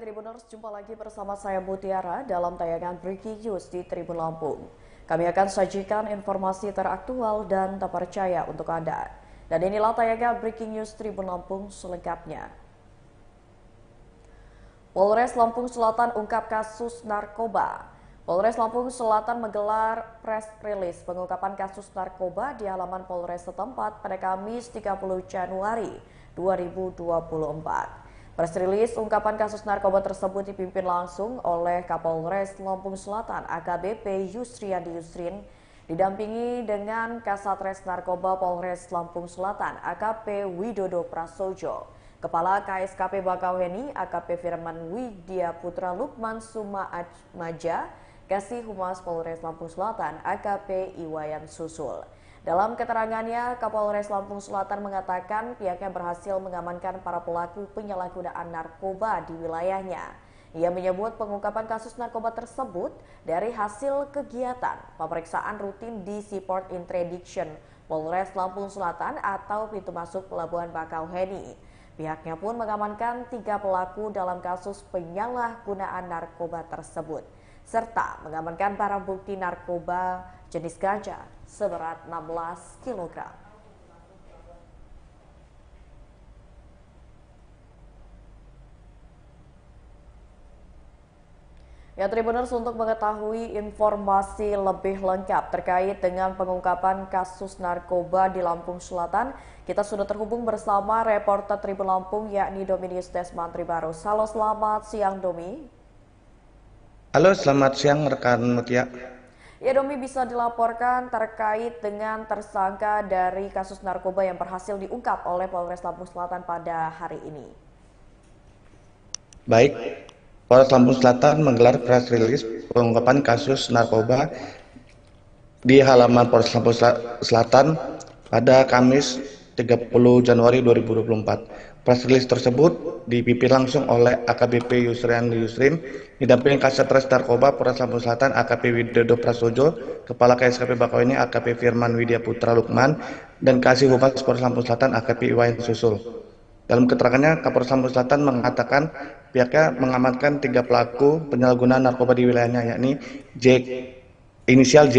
Tribuners, jumpa lagi bersama saya Mutiara dalam tayangan Breaking News di Tribun Lampung. Kami akan sajikan informasi teraktual dan terpercaya untuk Anda. Dan inilah tayangan Breaking News Tribun Lampung selengkapnya. Polres Lampung Selatan ungkap kasus narkoba. Polres Lampung Selatan menggelar press release pengungkapan kasus narkoba di halaman Polres setempat pada Kamis 30 Januari 2024. Press release ungkapan kasus narkoba tersebut dipimpin langsung oleh Kapolres Lampung Selatan AKBP Yusriandi Yusrin, didampingi dengan Kasatres Narkoba Polres Lampung Selatan AKP Widodo Prasojo, Kepala KSKP Bakauheni AKP Firman Widya Putra Lukman Suma Maja, Kasih Humas Polres Lampung Selatan AKP Iwayan Susul. Dalam keterangannya, Kapolres Lampung Selatan mengatakan pihaknya berhasil mengamankan para pelaku penyalahgunaan narkoba di wilayahnya. Ia menyebut pengungkapan kasus narkoba tersebut dari hasil kegiatan pemeriksaan rutin di Seaport Interdiction Polres Lampung Selatan atau pintu masuk Pelabuhan Bakauheni. Pihaknya pun mengamankan 3 pelaku dalam kasus penyalahgunaan narkoba tersebut, serta mengamankan barang bukti narkoba jenis ganja seberat 16 kg. Ya, Tribuners, untuk mengetahui informasi lebih lengkap terkait dengan pengungkapan kasus narkoba di Lampung Selatan, kita sudah terhubung bersama reporter Tribun Lampung yakni Dominius Desman Tribarus. Halo, selamat siang Domi. Halo, selamat siang rekan Mutia. Ya, Domi, bisa dilaporkan terkait dengan tersangka dari kasus narkoba yang berhasil diungkap oleh Polres Lampung Selatan pada hari ini. Baik, Polres Lampung Selatan menggelar press release pengungkapan kasus narkoba di halaman Polres Lampung Selatan pada Kamis 30 Januari 2024. Press release tersebut dipimpin langsung oleh AKBP Yusriandi Yusrin, didampingi Kasatres Narkoba Polres Lampung Selatan AKP Widodo Prasojo, Kepala KSKP Bakauheni AKP Firman Widya Putra Lukman, dan Kasih Humas Polres Lampung Selatan AKP Iwayan Susul. Dalam keterangannya, Kapolres Lampung Selatan mengatakan pihaknya mengamankan 3 pelaku penyalahgunaan narkoba di wilayahnya, yakni inisial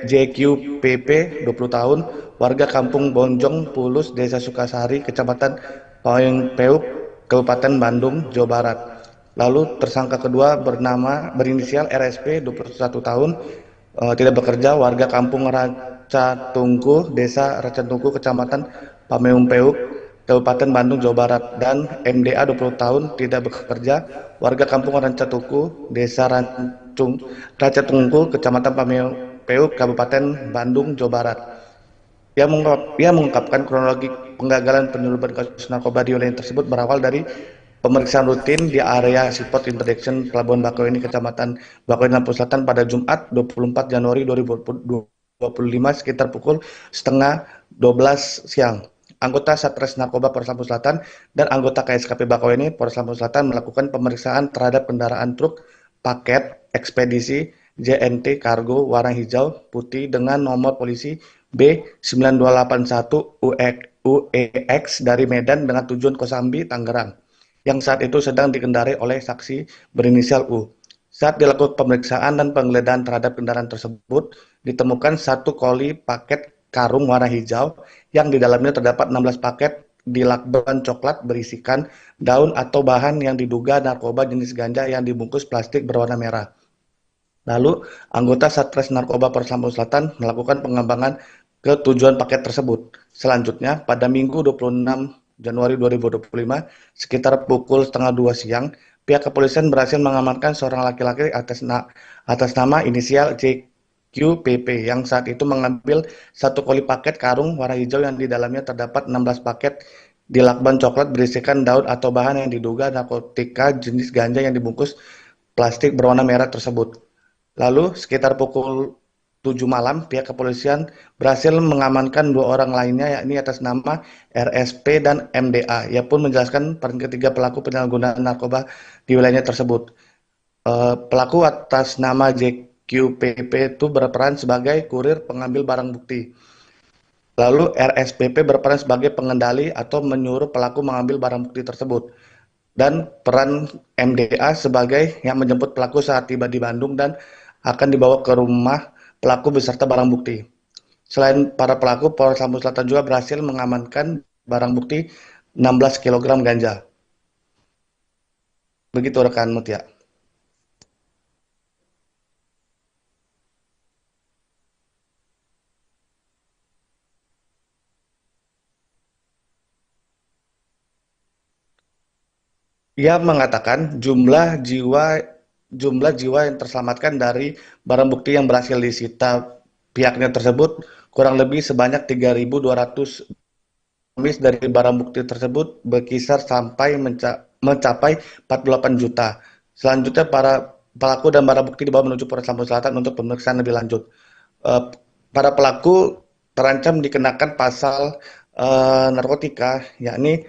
JQPP 20 tahun, warga Kampung Bonjong Pulus, Desa Sukasari, Kecamatan Paweng Peuk, Kabupaten Bandung, Jawa Barat. Lalu tersangka kedua berinisial RSP 21 tahun, tidak bekerja, warga Kampung Raca Tungku, Desa Raca Tungku, Kecamatan Pameung Peuk, Kabupaten Bandung, Jawa Barat, dan MDA 20 tahun, tidak bekerja, warga Kampung Raca Tungku, Desa Raca Tungku, Kecamatan Pameung Peuk, Kabupaten Bandung, Jawa Barat. Ia mengungkapkan kronologi penggagalan penyelundupan kasus narkoba di wilayah tersebut berawal dari pemeriksaan rutin di area Seaport Interdiction Pelabuhan Bakauheni, Kecamatan Bakauheni, Lampung Selatan pada Jumat 24 Januari 2025 sekitar pukul setengah 12 siang. Anggota Satres Narkoba Polres Lampung Selatan dan anggota KSKP Bakauheni Polres Lampung Selatan melakukan pemeriksaan terhadap kendaraan truk paket ekspedisi JNT Kargo warna hijau putih dengan nomor polisi B9281 UEX dari Medan dengan tujuan Kosambi, Tangerang, yang saat itu sedang dikendarai oleh saksi berinisial U. Saat dilakukan pemeriksaan dan penggeledahan terhadap kendaraan tersebut, ditemukan 1 koli paket karung warna hijau yang di dalamnya terdapat 16 paket di lakban coklat berisikan daun atau bahan yang diduga narkoba jenis ganja yang dibungkus plastik berwarna merah. Lalu, anggota Satres Narkoba Polres Lampung Selatan melakukan pengembangan ke tujuan paket tersebut. Selanjutnya, pada Minggu 26 Januari 2025, sekitar pukul setengah 2 siang, pihak kepolisian berhasil mengamankan seorang laki-laki atas nama inisial JQPP yang saat itu mengambil 1 koli paket karung warna hijau yang di dalamnya terdapat 16 paket di lakban coklat berisikan daun atau bahan yang diduga narkotika jenis ganja yang dibungkus plastik berwarna merah tersebut. Lalu, sekitar pukul 7 malam, pihak kepolisian berhasil mengamankan 2 orang lainnya, yakni atas nama RSP dan MDA. Ia pun menjelaskan peran ketiga pelaku penyalahgunaan narkoba di wilayahnya tersebut. Pelaku atas nama JQPP itu berperan sebagai kurir pengambil barang bukti. Lalu RSPP berperan sebagai pengendali atau menyuruh pelaku mengambil barang bukti tersebut. dan peran MDA sebagai yang menjemput pelaku saat tiba di Bandung dan akan dibawa ke rumah pelaku beserta barang bukti. Selain para pelaku, Polres Lampung Selatan juga berhasil mengamankan barang bukti 16 kg ganja. Begitu rekan Mutia. Ia mengatakan jumlah jiwa yang terselamatkan dari barang bukti yang berhasil disita pihaknya tersebut kurang lebih sebanyak 3.200. Kamis dari barang bukti tersebut berkisar sampai mencapai 48 juta. Selanjutnya para pelaku dan barang bukti dibawa menuju Polres Lampung Selatan untuk pemeriksaan lebih lanjut. Para pelaku terancam dikenakan pasal narkotika, yakni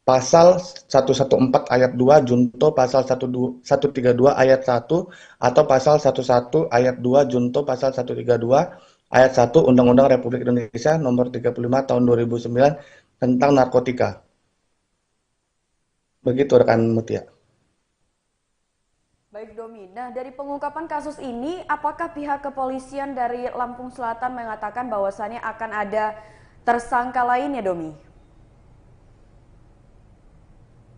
Pasal 114 ayat 2 Junto Pasal 132 ayat 1 atau Pasal 11 ayat 2 Junto Pasal 132 ayat 1 Undang-Undang Republik Indonesia Nomor 35 Tahun 2009 tentang narkotika. Begitu rekan Mutia. Baik Domi, nah dari pengungkapan kasus ini, apakah pihak kepolisian dari Lampung Selatan mengatakan bahwasannya akan ada tersangka lainnya, Domi?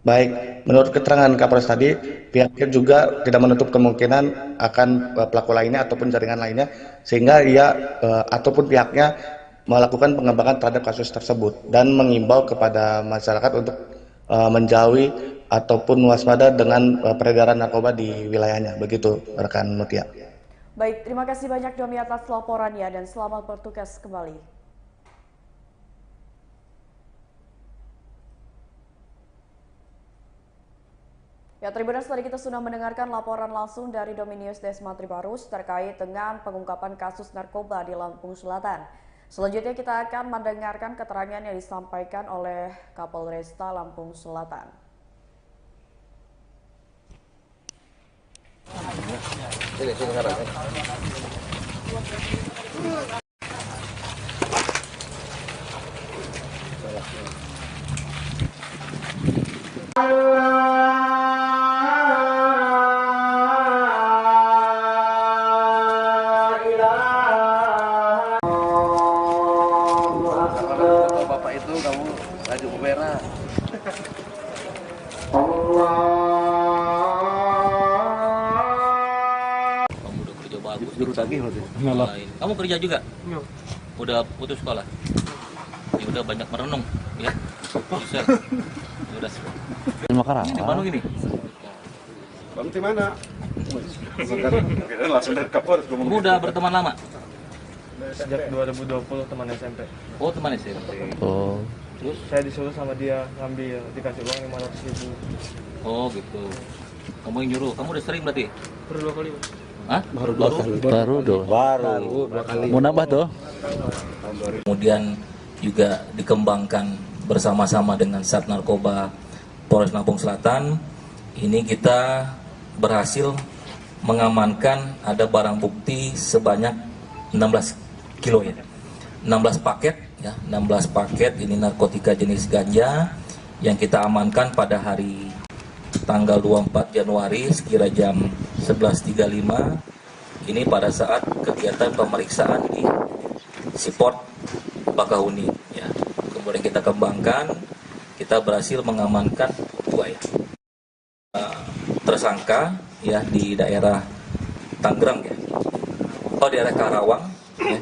Baik, menurut keterangan Kapolres tadi, pihaknya juga tidak menutup kemungkinan akan pelaku lainnya ataupun jaringan lainnya, sehingga ia ataupun pihaknya melakukan pengembangan terhadap kasus tersebut dan mengimbau kepada masyarakat untuk menjauhi ataupun waspada dengan peredaran narkoba di wilayahnya. Begitu, rekan Mutia. Baik, terima kasih banyak Domi atas laporannya dan selamat bertugas kembali. Ya, Tribuners, tadi kita sudah mendengarkan laporan langsung dari Dominius Desma Tribarus terkait dengan pengungkapan kasus narkoba di Lampung Selatan. Selanjutnya kita akan mendengarkan keterangan yang disampaikan oleh Kapolresta Lampung Selatan. Bapak itu kamu baju merah. Kamu udah kerja bagus. Juru tagih waktu itu. Kamu kerja juga? Udah putus sekolah? Ya udah banyak merenung ya. Bisa. Ya udah. Ini Bandung ini. Bang di mana? Langsung dari Kapolres. Kamu udah berteman lama? Sejak 2020 teman SMP. Oh, teman SMP. Oh. Terus saya disuruh sama dia ngambil, dikasih uang 500.000. Oh gitu. Kamu yang nyuruh. Kamu udah sering berarti? Baru 2 kali. Hah? Baru 2 kali. Mau nambah tuh? Kemudian juga dikembangkan bersama-sama dengan Sat Narkoba Polres Lampung Selatan. Ini kita berhasil mengamankan ada barang bukti sebanyak 16 kilo ya. 16 paket ya, 16 paket ini narkotika jenis ganja yang kita amankan pada hari tanggal 24 Januari sekira jam 11.35 ini pada saat kegiatan pemeriksaan di Siport Bakahuni ya. Kemudian kita kembangkan, kita berhasil mengamankan 2 ya. Tersangka ya di daerah Tangerang ya. Oh, daerah Karawang ya.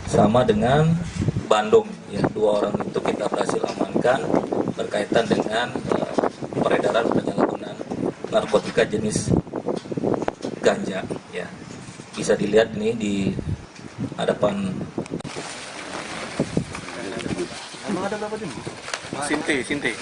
Sama dengan Bandung ya, 2 orang itu kita berhasil amankan berkaitan dengan peredaran penyalahgunaan narkotika jenis ganja ya. Bisa dilihat ini di hadapan. Emang ada berapa tim? Sinti.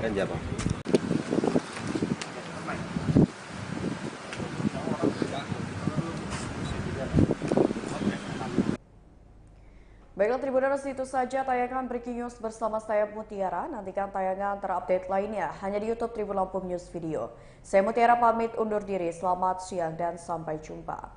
Ganja Bang. Baiklah Tribuners, itu saja tayangan Breaking News bersama saya Mutiara. Nantikan tayangan terupdate lainnya hanya di YouTube Tribun Lampung News Video. Saya Mutiara pamit undur diri. Selamat siang dan sampai jumpa.